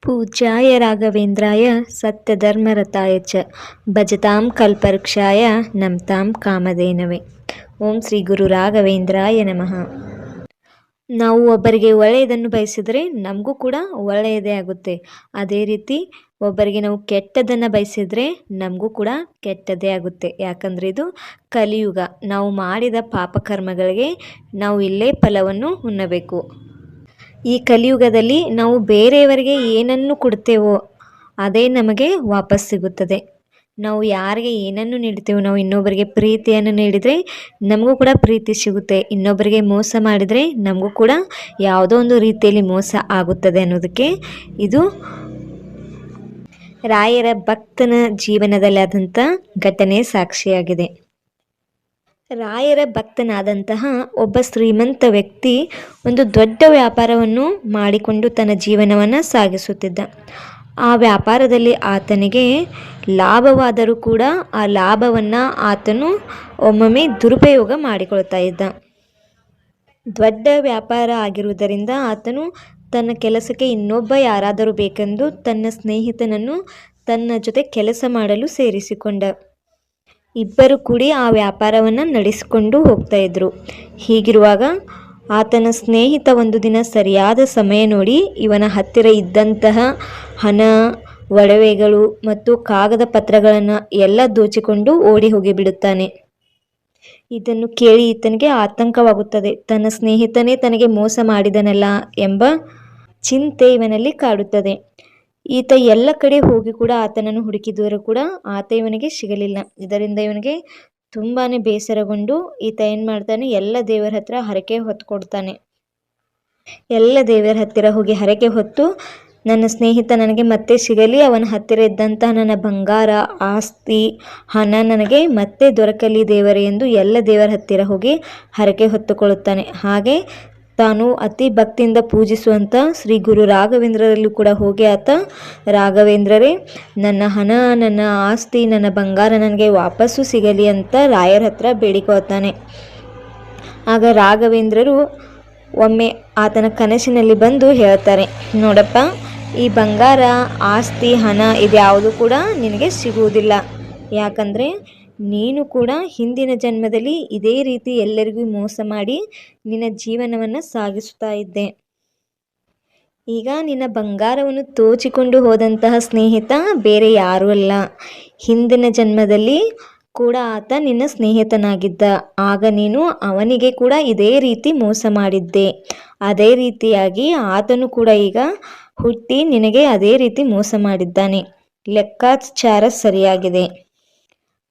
पूज्याय राघवेन्द्राय सत्यधर्मरताय च भजतां कल्पवृक्षाय नमतां कामधेनवे। ಓಂ ಶ್ರೀ ಗುರು ರಾಘವೇಂದ್ರಾಯ ನಮಃ. ನಾವು ಒಬ್ಬರಿಗೆ ಒಳ್ಳೆಯದನ್ನು ಬಯಸಿದರೆ ನಮಗೂ ಕೂಡ ಒಳ್ಳೆಯದೇ ಆಗುತ್ತೆ. ಅದೇ ರೀತಿ ಒಬ್ಬರಿಗೆ ನಾವು ಕೆಟ್ಟದನ್ನು ಬಯಸಿದರೆ ನಮಗೂ ಕೂಡ ಕೆಟ್ಟದೇ ಆಗುತ್ತೆ. ಯಾಕಂದರೆ ಇದು ಕಲಿಯುಗ. ನಾವು ಮಾಡಿದ ಪಾಪಕರ್ಮಗಳಿಗೆ ನಾವು ಇಲ್ಲೇ ಫಲವನ್ನು ಉಣ್ಣಬೇಕು. ಈ ಕಲಿಯುಗದಲ್ಲಿ ನಾವು ಬೇರೆಯವರಿಗೆ ಏನನ್ನು ಕೊಡ್ತೇವೋ ಅದೇ ನಮಗೆ ವಾಪಸ್ ಸಿಗುತ್ತದೆ. ನಾವು ಯಾರಿಗೆ ಏನನ್ನು ನೀಡ್ತೇವೋ, ನಾವು ಇನ್ನೊಬ್ಬರಿಗೆ ಪ್ರೀತಿಯನ್ನು ನೀಡಿದರೆ ನಮಗೂ ಕೂಡ ಪ್ರೀತಿ ಸಿಗುತ್ತೆ. ಇನ್ನೊಬ್ಬರಿಗೆ ಮೋಸ ಮಾಡಿದರೆ ನಮಗೂ ಕೂಡ ಯಾವುದೋ ಒಂದು ರೀತಿಯಲ್ಲಿ ಮೋಸ ಆಗುತ್ತದೆ ಅನ್ನೋದಕ್ಕೆ ಇದು ರಾಯರ ಭಕ್ತನ ಜೀವನದಲ್ಲಿ ಆದಂಥ ಘಟನೆ ಸಾಕ್ಷಿಯಾಗಿದೆ. ರಾಯರ ಭಕ್ತನಾದಂತಹ ಒಬ್ಬ ಶ್ರೀಮಂತ ವ್ಯಕ್ತಿ ಒಂದು ದೊಡ್ಡ ವ್ಯಾಪಾರವನ್ನು ಮಾಡಿಕೊಂಡು ತನ್ನ ಜೀವನವನ್ನು ಸಾಗಿಸುತ್ತಿದ್ದ. ಆ ವ್ಯಾಪಾರದಲ್ಲಿ ಆತನಿಗೆ ಲಾಭವಾದರೂ ಕೂಡ ಆ ಲಾಭವನ್ನು ಆತನು ಒಮ್ಮೊಮ್ಮೆ ದುರುಪಯೋಗ ಮಾಡಿಕೊಳ್ತಾ ಇದ್ದ. ದೊಡ್ಡ ವ್ಯಾಪಾರ ಆಗಿರುವುದರಿಂದ ಆತನು ತನ್ನ ಕೆಲಸಕ್ಕೆ ಇನ್ನೊಬ್ಬ ಯಾರಾದರೂ ಬೇಕೆಂದು ತನ್ನ ಸ್ನೇಹಿತನನ್ನು ತನ್ನ ಜೊತೆ ಕೆಲಸ ಮಾಡಲು ಸೇರಿಸಿಕೊಂಡ. ಇಬ್ಬರು ಕೂಡಿ ಆ ವ್ಯಾಪಾರವನ್ನು ನಡೆಸಿಕೊಂಡು ಹೋಗ್ತಾ ಇದ್ರು. ಹೀಗಿರುವಾಗ ಆತನ ಸ್ನೇಹಿತ ಒಂದು ದಿನ ಸರಿಯಾದ ಸಮಯ ನೋಡಿ ಇವನ ಹತ್ತಿರ ಇದ್ದಂತಹ ಹಣ, ಒಡವೆಗಳು ಮತ್ತು ಕಾಗದ ಪತ್ರಗಳನ್ನು ಎಲ್ಲ ದೋಚಿಕೊಂಡು ಓಡಿ ಹೋಗಿಬಿಡುತ್ತಾನೆ. ಇದನ್ನು ಕೇಳಿ ಈತನಿಗೆ ಆತಂಕವಾಗುತ್ತದೆ. ತನ್ನ ಸ್ನೇಹಿತನೇ ತನಗೆ ಮೋಸ ಮಾಡಿದನಲ್ಲ ಎಂಬ ಚಿಂತೆ ಇವನಲ್ಲಿ ಕಾಡುತ್ತದೆ. ಈತ ಎಲ್ಲ ಕಡೆ ಹೋಗಿ ಕೂಡ ಆತನನ್ನು ಹುಡುಕಿದರೂ ಕೂಡ ಆತ ಇವನಿಗೆ ಸಿಗಲಿಲ್ಲ. ಇದರಿಂದ ಇವನಿಗೆ ತುಂಬಾ ಬೇಸರಗೊಂಡು ಈತ ಏನು ಮಾಡ್ತಾನೆ, ಎಲ್ಲ ದೇವರ ಹತ್ರ ಹರಕೆ ಹೊತ್ಕೊಡ್ತಾನೆ. ಎಲ್ಲ ದೇವರ ಹತ್ತಿರ ಹೋಗಿ ಹರಕೆ ಹೊತ್ತು ನನ್ನ ಸ್ನೇಹಿತ ನನಗೆ ಮತ್ತೆ ಸಿಗಲಿ, ಅವನ ಹತ್ತಿರ ಇದ್ದಂತಹ ನನ್ನ ಬಂಗಾರ, ಆಸ್ತಿ, ಹಣ ನನಗೆ ಮತ್ತೆ ದೊರಕಲಿ ದೇವರೇ ಎಂದು ಎಲ್ಲ ದೇವರ ಹತ್ತಿರ ಹೋಗಿ ಹರಕೆ ಹೊತ್ತುಕೊಳ್ಳುತ್ತಾನೆ. ಹಾಗೆ ತಾನು ಅತಿ ಭಕ್ತಿಯಿಂದ ಪೂಜಿಸುವಂಥ ಶ್ರೀ ಗುರು ರಾಘವೇಂದ್ರರಲ್ಲೂ ಕೂಡ ಹೋಗಿ ಆತ, ರಾಘವೇಂದ್ರರೇ ನನ್ನ ಹಣ, ನನ್ನ ಆಸ್ತಿ, ನನ್ನ ಬಂಗಾರ ನನಗೆ ವಾಪಸ್ಸು ಸಿಗಲಿ ಅಂತ ರಾಯರ ಹತ್ರ ಬೇಡಿಕೊಳ್ತಾನೆ. ಆಗ ರಾಘವೇಂದ್ರರು ಒಮ್ಮೆ ಆತನ ಕನಸಿನಲ್ಲಿ ಬಂದು ಹೇಳ್ತಾರೆ, ನೋಡಪ್ಪ, ಈ ಬಂಗಾರ, ಆಸ್ತಿ, ಹಣ ಇದ್ಯಾವುದು ಕೂಡ ನಿನಗೆ ಸಿಗುವುದಿಲ್ಲ. ಯಾಕಂದರೆ ನೀನು ಕೂಡ ಹಿಂದಿನ ಜನ್ಮದಲ್ಲಿ ಇದೇ ರೀತಿ ಎಲ್ಲರಿಗೂ ಮೋಸ ಮಾಡಿ ನಿನ್ನ ಜೀವನವನ್ನು ಸಾಗಿಸ್ತಾ ಇದ್ದೆ. ಈಗ ನಿನ್ನ ಬಂಗಾರವನ್ನು ದೋಚಿಕೊಂಡು ಹೋದಂತಹ ಸ್ನೇಹಿತ ಬೇರೆ ಯಾರೂ ಅಲ್ಲ, ಹಿಂದಿನ ಜನ್ಮದಲ್ಲಿ ಕೂಡ ಆತ ನಿನ್ನ ಸ್ನೇಹಿತನಾಗಿದ್ದ. ಆಗ ನೀನು ಅವನಿಗೆ ಕೂಡ ಇದೇ ರೀತಿ ಮೋಸ ಮಾಡಿದ್ದೆ. ಅದೇ ರೀತಿಯಾಗಿ ಆತನು ಕೂಡ ಈಗ ಹುಟ್ಟಿ ನಿನಗೆ ಅದೇ ರೀತಿ ಮೋಸ ಮಾಡಿದ್ದಾನೆ. ಲೆಕ್ಕಾಚಾರ ಸರಿಯಾಗಿದೆ,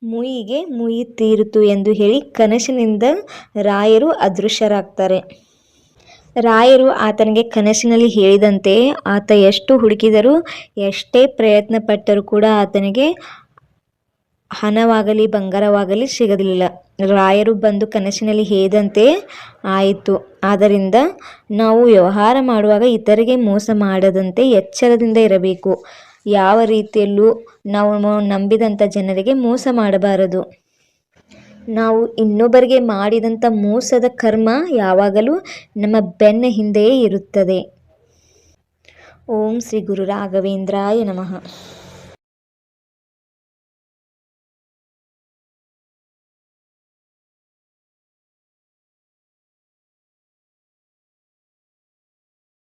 ಮುಯಿಗೆ ಮುಯಿ ತೀರಿತು ಎಂದು ಹೇಳಿ ಕನಸಿನಿಂದ ರಾಯರು ಅದೃಶ್ಯರಾಗ್ತಾರೆ. ರಾಯರು ಆತನಿಗೆ ಕನಸಿನಲ್ಲಿ ಹೇಳಿದಂತೆ ಆತ ಎಷ್ಟು ಹುಡುಕಿದರೂ, ಎಷ್ಟೇ ಪ್ರಯತ್ನ ಪಟ್ಟರೂ ಕೂಡ ಆತನಿಗೆ ಹಣವಾಗಲಿ ಬಂಗಾರವಾಗಲಿ ಸಿಗಲಿಲ್ಲ. ರಾಯರು ಬಂದು ಕನಸಿನಲ್ಲಿ ಹೇಳಿದಂತೆ ಆಯಿತು. ಆದ್ದರಿಂದ ನಾವು ವ್ಯವಹಾರ ಮಾಡುವಾಗ ಇತರಿಗೆ ಮೋಸ ಮಾಡದಂತೆ ಎಚ್ಚರದಿಂದ ಇರಬೇಕು. ಯಾವ ರೀತಿಯಲ್ಲೂ ನಾವು ನಂಬಿದಂಥ ಜನರಿಗೆ ಮೋಸ ಮಾಡಬಾರದು. ನಾವು ಇನ್ನೊಬ್ಬರಿಗೆ ಮಾಡಿದಂಥ ಮೋಸದ ಕರ್ಮ ಯಾವಾಗಲೂ ನಮ್ಮ ಬೆನ್ನ ಹಿಂದೆಯೇ ಇರುತ್ತದೆ. ಓಂ ಶ್ರೀ ಗುರು ರಾಘವೇಂದ್ರಾಯ ನಮಃ.